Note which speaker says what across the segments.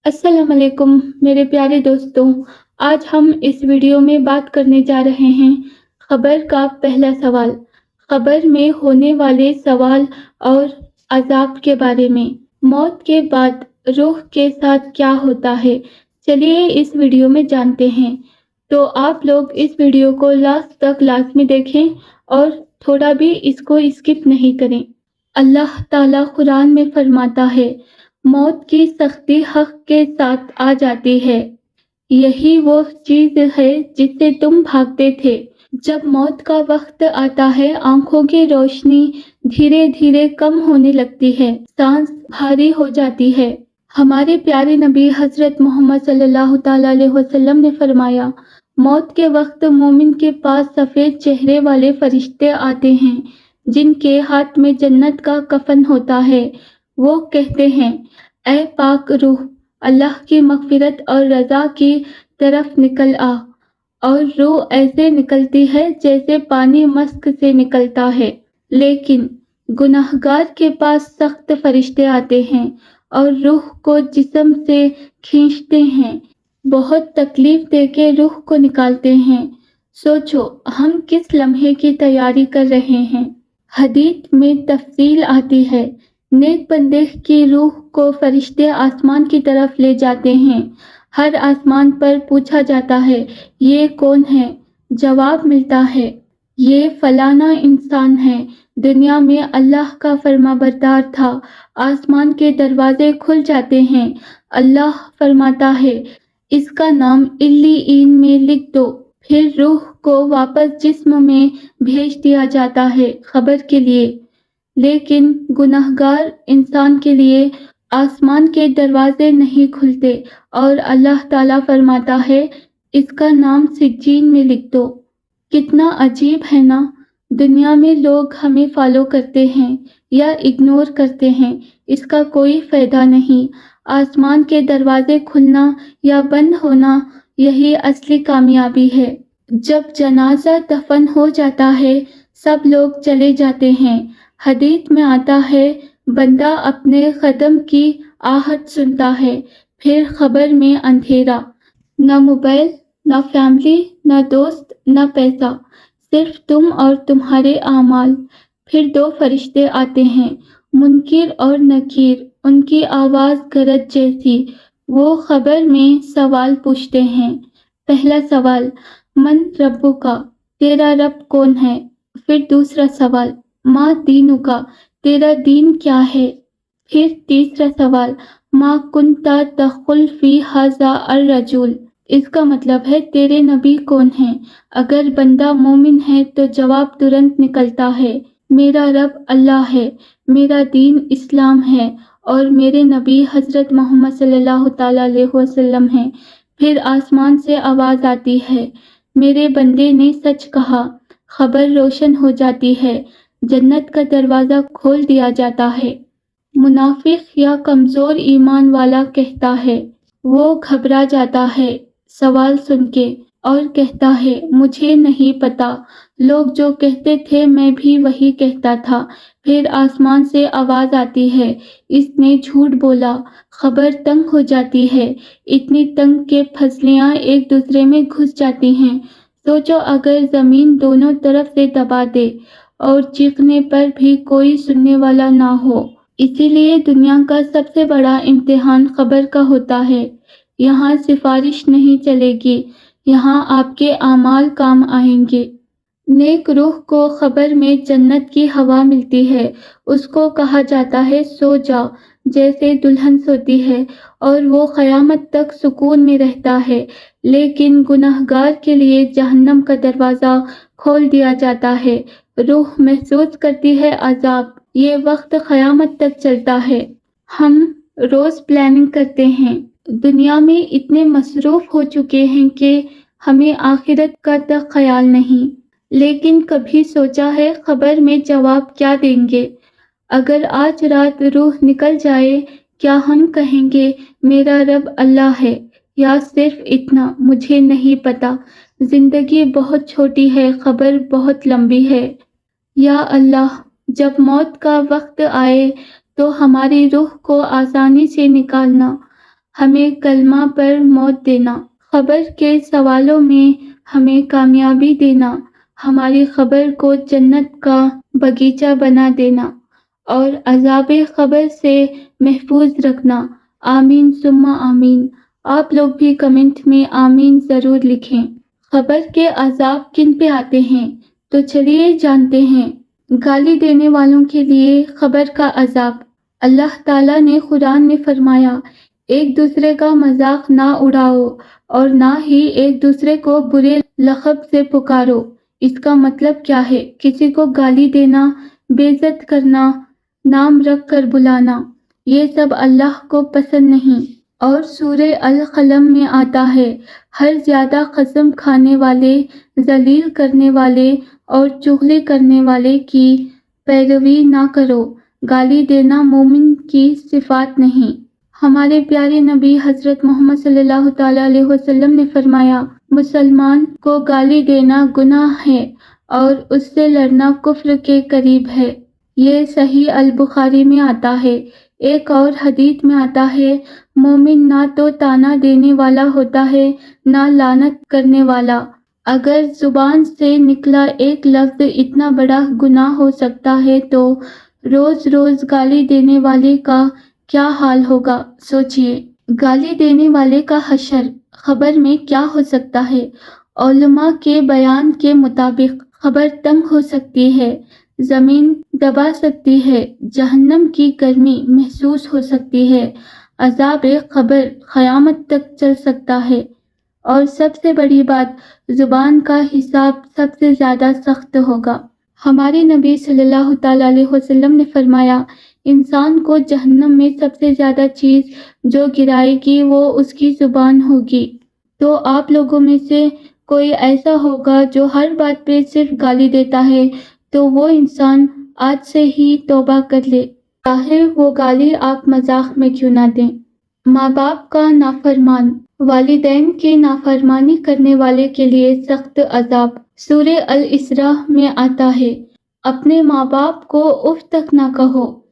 Speaker 1: السلام علیکم میرے پیارے دوستوں، آج ہم اس ویڈیو میں بات کرنے جا رہے ہیں خبر کا پہلا سوال، خبر میں ہونے والے سوال اور عذاب کے بارے میں۔ موت کے بعد روح کے ساتھ کیا ہوتا ہے، چلیے اس ویڈیو میں جانتے ہیں۔ تو آپ لوگ اس ویڈیو کو لاسٹ تک لازمی دیکھیں اور تھوڑا بھی اس کو اسکپ نہیں کریں۔ اللہ تعالیٰ قرآن میں فرماتا ہے، موت کی سختی حق کے ساتھ آ جاتی ہے، یہی وہ چیز ہے جس سے تم بھاگتے تھے۔ جب موت کا وقت آتا ہے، آنکھوں کی روشنی دھیرے دھیرے کم ہونے لگتی ہے، سانس بھاری ہو جاتی ہے۔ ہمارے پیارے نبی حضرت محمد صلی اللہ تعالیٰ علیہ وسلم نے فرمایا، موت کے وقت مومن کے پاس سفید چہرے والے فرشتے آتے ہیں جن کے ہاتھ میں جنت کا کفن ہوتا ہے۔ وہ کہتے ہیں، اے پاک روح، اللہ کی مغفرت اور رضا کی طرف نکل آ، اور روح ایسے نکلتی ہے جیسے پانی مسک سے نکلتا ہے۔ لیکن گناہگار کے پاس سخت فرشتے آتے ہیں اور روح کو جسم سے کھینچتے ہیں، بہت تکلیف دے کے روح کو نکالتے ہیں۔ سوچو ہم کس لمحے کی تیاری کر رہے ہیں۔ حدیث میں تفصیل آتی ہے، نیک بندے کی روح کو فرشتے آسمان کی طرف لے جاتے ہیں۔ ہر آسمان پر پوچھا جاتا ہے، یہ کون ہے؟ جواب ملتا ہے، یہ فلانا انسان ہے، دنیا میں اللہ کا فرما بردار تھا۔ آسمان کے دروازے کھل جاتے ہیں، اللہ فرماتا ہے، اس کا نام علیین میں لکھ دو۔ پھر روح کو واپس جسم میں بھیج دیا جاتا ہے خبر کے لیے۔ لیکن گناہگار انسان کے لیے آسمان کے دروازے نہیں کھلتے اور اللہ تعالیٰ فرماتا ہے، اس کا نام سجین میں لکھ دو۔ کتنا عجیب ہے نا، دنیا میں لوگ ہمیں فالو کرتے ہیں یا اگنور کرتے ہیں، اس کا کوئی فائدہ نہیں۔ آسمان کے دروازے کھلنا یا بند ہونا، یہی اصلی کامیابی ہے۔ جب جنازہ دفن ہو جاتا ہے، سب لوگ چلے جاتے ہیں۔ حدیث میں آتا ہے، بندہ اپنے قدم کی آہٹ سنتا ہے۔ پھر قبر میں اندھیرا، نہ موبائل، نہ فیملی، نہ دوست، نہ پیسہ، صرف تم اور تمہارے اعمال۔ پھر دو فرشتے آتے ہیں، منکر اور نکیر، ان کی آواز گرج جیسی۔ وہ قبر میں سوال پوچھتے ہیں۔ پہلا سوال، من ربک، تیرا رب کون ہے؟ پھر دوسرا سوال، ما دینک، تیرا دین کیا ہے؟ پھر تیسرا سوال، ما کنت تدخل فی ھذا الرجل، اس کا مطلب ہے تیرے نبی کون ہیں؟ اگر بندہ مومن ہے تو جواب ترنت نکلتا ہے، میرا رب اللہ ہے، میرا دین اسلام ہے اور میرے نبی حضرت محمد صلی اللہ تعالیٰ علیہ وسلم ہیں۔ پھر آسمان سے آواز آتی ہے، میرے بندے نے سچ کہا۔ خبر روشن ہو جاتی ہے، جنت کا دروازہ کھول دیا جاتا ہے۔ منافق یا کمزور ایمان والا کہتا ہے، وہ گھبرا جاتا ہے سوال سن کے اور کہتا ہے، مجھے نہیں پتا۔ لوگ جو کہتے تھے میں بھی وہی کہتا تھا۔ پھر آسمان سے آواز آتی ہے، اس نے جھوٹ بولا۔ خبر تنگ ہو جاتی ہے، اتنی تنگ کہ پھسلیاں ایک دوسرے میں گھس جاتی ہیں۔ سوچو اگر زمین دونوں طرف سے دبا دے اور چیخنے پر بھی کوئی سننے والا نہ ہو۔ اسی لیے دنیا کا سب سے بڑا امتحان قبر کا ہوتا ہے۔ یہاں سفارش نہیں چلے گی، یہاں آپ کے اعمال کام آئیں گے۔ نیک روح کو قبر میں جنت کی ہوا ملتی ہے، اس کو کہا جاتا ہے سو جا جیسے دلہن سوتی ہے، اور وہ قیامت تک سکون میں رہتا ہے۔ لیکن گناہگار کے لیے جہنم کا دروازہ کھول دیا جاتا ہے، روح محسوس کرتی ہے عذاب۔ یہ وقت قیامت تک چلتا ہے۔ ہم روز پلاننگ کرتے ہیں، دنیا میں اتنے مصروف ہو چکے ہیں کہ ہمیں آخرت کا تک خیال نہیں۔ لیکن کبھی سوچا ہے قبر میں جواب کیا دیں گے؟ اگر آج رات روح نکل جائے، کیا ہم کہیں گے میرا رب اللہ ہے، یا صرف اتنا مجھے نہیں پتا؟ زندگی بہت چھوٹی ہے، قبر بہت لمبی ہے۔ یا اللہ، جب موت کا وقت آئے تو ہماری روح کو آسانی سے نکالنا، ہمیں کلمہ پر موت دینا، خبر کے سوالوں میں ہمیں کامیابی دینا، ہماری خبر کو جنت کا باغیچہ بنا دینا اور عذاب خبر سے محفوظ رکھنا۔ آمین ثم آمین۔ آپ لوگ بھی کمنٹ میں آمین ضرور لکھیں۔ خبر کے عذاب کن پہ آتے ہیں تو چلیے جانتے ہیں۔ گالی دینے والوں کے لیے خبر کا عذاب۔ اللہ تعالیٰ نے قرآن میں فرمایا، ایک دوسرے کا مذاق نہ اڑاؤ اور نہ ہی ایک دوسرے کو برے لقب سے پکارو۔ اس کا مطلب کیا ہے؟ کسی کو گالی دینا، بے عزت کرنا، نام رکھ کر بلانا، یہ سب اللہ کو پسند نہیں۔ اور سورہ القلم میں آتا ہے، ہر زیادہ قسم کھانے والے، ذلیل کرنے والے اور چغلی کرنے والے کی پیروی نہ کرو۔ گالی دینا مومن کی صفات نہیں۔ ہمارے پیارے نبی حضرت محمد صلی اللہ تعالیٰ علیہ وسلم نے فرمایا، مسلمان کو گالی دینا گناہ ہے اور اس سے لڑنا کفر کے قریب ہے۔ یہ صحیح البخاری میں آتا ہے۔ ایک اور حدیث میں آتا ہے، مومن نہ تو طعنہ دینے والا ہوتا ہے نہ لعنت کرنے والا۔ اگر زبان سے نکلا ایک لفظ اتنا بڑا گناہ ہو سکتا ہے تو روز روز گالی دینے والے کا کیا حال ہوگا؟ سوچئے، گالی دینے والے کا حشر خبر میں کیا ہو سکتا ہے؟ علماء کے بیان کے مطابق خبر تنگ ہو سکتی ہے، زمین دبا سکتی ہے، جہنم کی گرمی محسوس ہو سکتی ہے، عذاب قبر قیامت تک چل سکتا ہے، اور سب سے بڑی بات، زبان کا حساب سب سے زیادہ سخت ہوگا۔ ہمارے نبی صلی اللہ تعالیٰ علیہ وسلم نے فرمایا، انسان کو جہنم میں سب سے زیادہ چیز جو گرائے گی وہ اس کی زبان ہوگی۔ تو آپ لوگوں میں سے کوئی ایسا ہوگا جو ہر بات پہ صرف گالی دیتا ہے، تو وہ انسان آج سے ہی توبہ کر لے، چاہے وہ گالی آپ مذاق میں کیوں نہ دیں۔ ماں باپ کا نافرمان، والدین کی نافرمانی کرنے والے کے لیے سخت عذاب۔ سورہ الاسراء میں آتا ہے، اپنے ماں باپ کو اف تک نہ کہو۔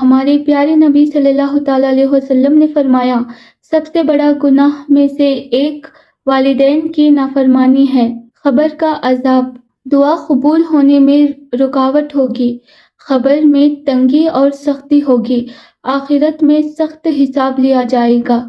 Speaker 1: ہمارے پیارے نبی صلی اللہ تعالیٰ علیہ وسلم نے فرمایا، سب سے بڑا گناہ میں سے ایک والدین کی نافرمانی ہے۔ خبر کا عذاب، دعا قبول ہونے میں رکاوٹ ہوگی، خبر میں تنگی اور سختی ہوگی، آخرت میں سخت حساب لیا جائے گا۔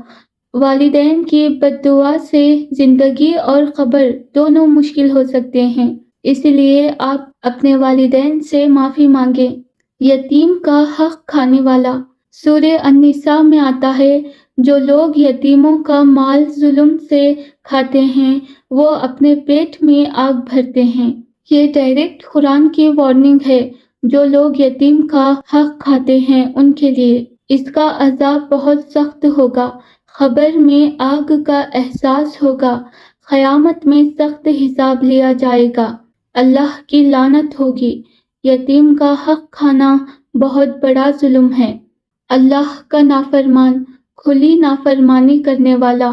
Speaker 1: والدین کی بد دعا سے زندگی اور قبر دونوں مشکل ہو سکتے ہیں، اس لیے آپ اپنے والدین سے معافی مانگیں۔ یتیم کا حق کھانے والا، سورہ النساء میں آتا ہے، جو لوگ یتیموں کا مال ظلم سے کھاتے ہیں وہ اپنے پیٹ میں آگ بھرتے ہیں۔ یہ ڈائریکٹ قرآن کی وارننگ ہے، جو لوگ یتیم کا حق کھاتے ہیں ان کے لیے اس کا عذاب بہت سخت ہوگا، قبر میں آگ کا احساس ہوگا، قیامت میں سخت حساب لیا جائے گا، اللہ کی لعنت ہوگی۔ یتیم کا حق کھانا بہت بڑا ظلم ہے۔ اللہ کا نافرمان، کھلی نافرمانی کرنے والا،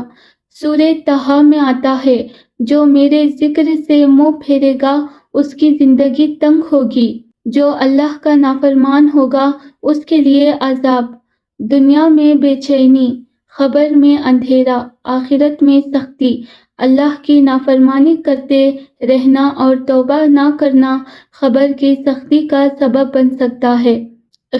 Speaker 1: سورہ طٰہٰ میں آتا ہے، جو میرے ذکر سے منہ پھیرے گا اس کی زندگی تنگ ہوگی، جو اللہ کا نافرمان ہوگا اس کے لیے عذاب، دنیا میں بے چینی، قبر میں اندھیرا، آخرت میں سختی۔ اللہ کی نافرمانی کرتے رہنا اور توبہ نہ کرنا قبر کی سختی کا سبب بن سکتا ہے۔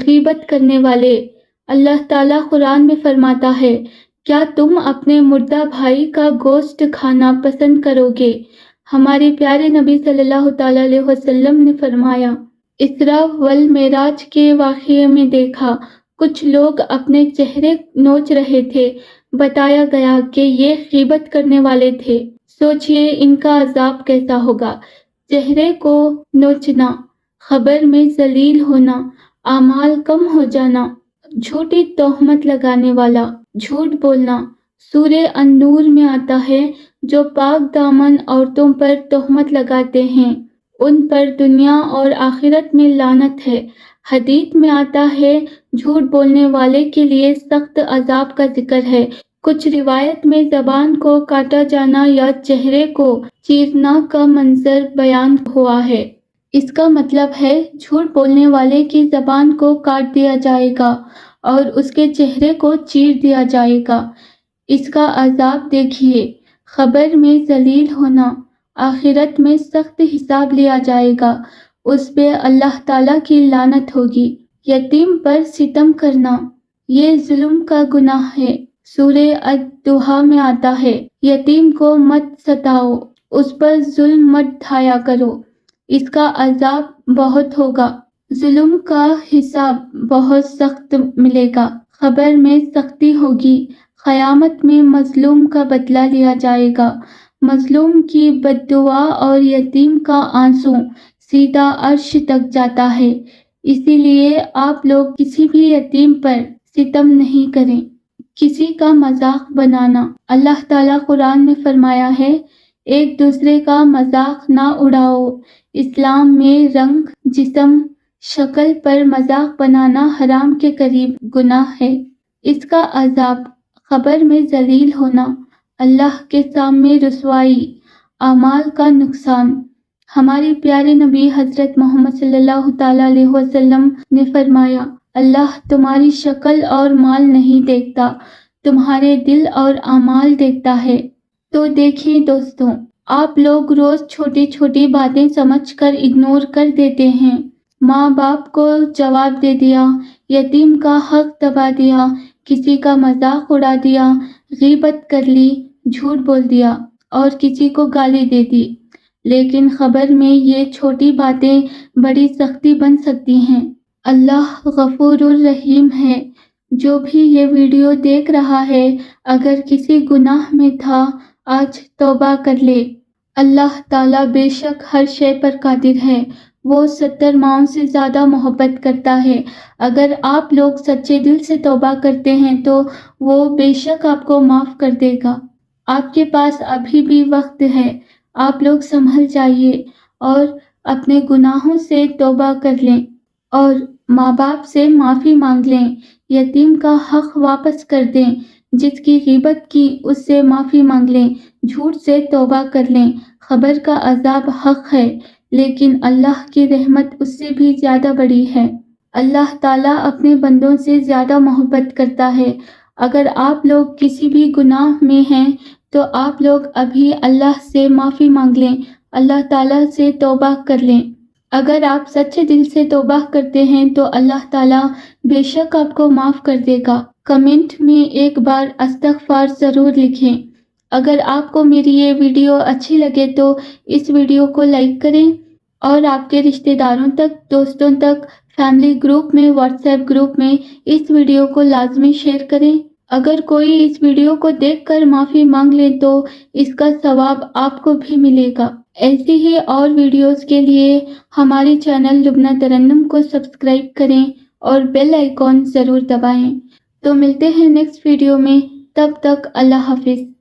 Speaker 1: غیبت کرنے والے، اللہ تعالیٰ قرآن میں فرماتا ہے، کیا تم اپنے مردہ بھائی کا گوشت کھانا پسند کرو گے؟ ہمارے پیارے نبی صلی اللہ تعالیٰ علیہ وسلم نے فرمایا، اسراء والمعراج کے واقعے میں دیکھا کچھ لوگ اپنے چہرے نوچ رہے تھے، بتایا گیا کہ یہ غیبت کرنے والے تھے۔ سوچئے ان کا عذاب کیسا ہوگا۔ چہرے کو نوچنا، قبر میں ذلیل ہونا، اعمال کم ہو جانا، جھوٹی تہمت لگانے والا، جھوٹ بولنا۔ سورہ النور میں آتا ہے، جو پاک دامن عورتوں پر تہمت لگاتے ہیں ان پر دنیا اور آخرت میں لعنت ہے۔ حدیث میں آتا ہے، جھوٹ بولنے والے کے لیے سخت عذاب کا ذکر ہے۔ کچھ روایت میں زبان کو کاٹا جانا یا چہرے کو چیرنا کا منظر بیان ہوا ہے۔ اس کا مطلب ہے جھوٹ بولنے والے کی زبان کو کاٹ دیا جائے گا اور اس کے چہرے کو چیر دیا جائے گا۔ اس کا عذاب دیکھیے، قبر میں ذلیل ہونا، آخرت میں سخت حساب لیا جائے گا، اس پہ اللہ تعالیٰ کی لعنت ہوگی۔ یتیم پر ستم کرنا یہ ظلم کا گناہ ہے۔ سورہ الضحیٰ میں آتا ہے، یتیم کو مت ستاؤ، اس پر ظلم مت ڈھایا کرو، اس کا عذاب بہت ہوگا، ظلم کا حساب بہت سخت ملے گا، قبر میں سختی ہوگی، قیامت میں مظلوم کا بدلہ لیا جائے گا، مظلوم کی بد دعا اور یتیم کا آنسو سیدھا عرش تک جاتا ہے، اسی لیے آپ لوگ کسی بھی یتیم پر ستم نہیں کریں۔ کسی کا مذاق بنانا، اللہ تعالیٰ قرآن میں فرمایا ہے، ایک دوسرے کا مذاق نہ اڑاؤ۔ اسلام میں رنگ، جسم، شکل پر مذاق بنانا حرام کے قریب گناہ ہے۔ اس کا عذاب، قبر میں ذلیل ہونا، اللہ کے سامنے رسوائی، اعمال کا نقصان۔ ہمارے پیارے نبی حضرت محمد صلی اللہ تعالیٰ علیہ وسلم نے فرمایا، اللہ تمہاری شکل اور مال نہیں دیکھتا، تمہارے دل اور اعمال دیکھتا ہے۔ تو دیکھیں دوستوں، آپ لوگ روز چھوٹی چھوٹی باتیں سمجھ کر اگنور کر دیتے ہیں۔ ماں باپ کو جواب دے دیا، یتیم کا حق دبا دیا، کسی کا مذاق اڑا دیا، غیبت کر لی، جھوٹ بول دیا اور کسی کو گالی دے دی۔ لیکن قبر میں یہ چھوٹی باتیں بڑی سختی بن سکتی ہیں۔ اللہ غفور الرحیم ہے۔ جو بھی یہ ویڈیو دیکھ رہا ہے، اگر کسی گناہ میں تھا، آج توبہ کر لے۔ اللہ تعالیٰ بے شک ہر شے پر قادر ہے، وہ 70 ماؤں سے زیادہ محبت کرتا ہے۔ اگر آپ لوگ سچے دل سے توبہ کرتے ہیں تو وہ بے شک آپ کو معاف کر دے گا۔ آپ کے پاس ابھی بھی وقت ہے، آپ لوگ سنبھل جائیے اور اپنے گناہوں سے توبہ کر لیں اور ماں باپ سے معافی مانگ لیں، یتیم کا حق واپس کر دیں، جس کی غیبت کی اس سے معافی مانگ لیں، جھوٹ سے توبہ کر لیں۔ قبر کا عذاب حق ہے، لیکن اللہ کی رحمت اس سے بھی زیادہ بڑی ہے۔ اللہ تعالیٰ اپنے بندوں سے زیادہ محبت کرتا ہے۔ اگر آپ لوگ کسی بھی گناہ میں ہیں تو آپ لوگ ابھی اللہ سے معافی مانگ لیں، اللہ تعالیٰ سے توبہ کر لیں۔ اگر آپ سچے دل سے توبہ کرتے ہیں تو اللہ تعالیٰ بے شک آپ کو معاف کر دے گا۔ کمنٹ میں ایک بار استغفار ضرور لکھیں۔ اگر آپ کو میری یہ ویڈیو اچھی لگے تو اس ویڈیو کو لائک کریں اور آپ کے رشتہ داروں تک، دوستوں تک، فیملی گروپ میں، واٹس ایپ گروپ میں اس ویڈیو کو لازمی شیئر کریں۔ اگر کوئی اس ویڈیو کو دیکھ کر معافی مانگ لے تو اس کا ثواب آپ کو بھی ملے گا۔ ایسی ہی اور ویڈیوز کے لیے ہمارے چینل لبنہ ترنم کو سبسکرائب کریں اور بیل آئیکن ضرور دبائیں۔ تو ملتے ہیں نیکسٹ ویڈیو میں، تب تک اللہ حافظ۔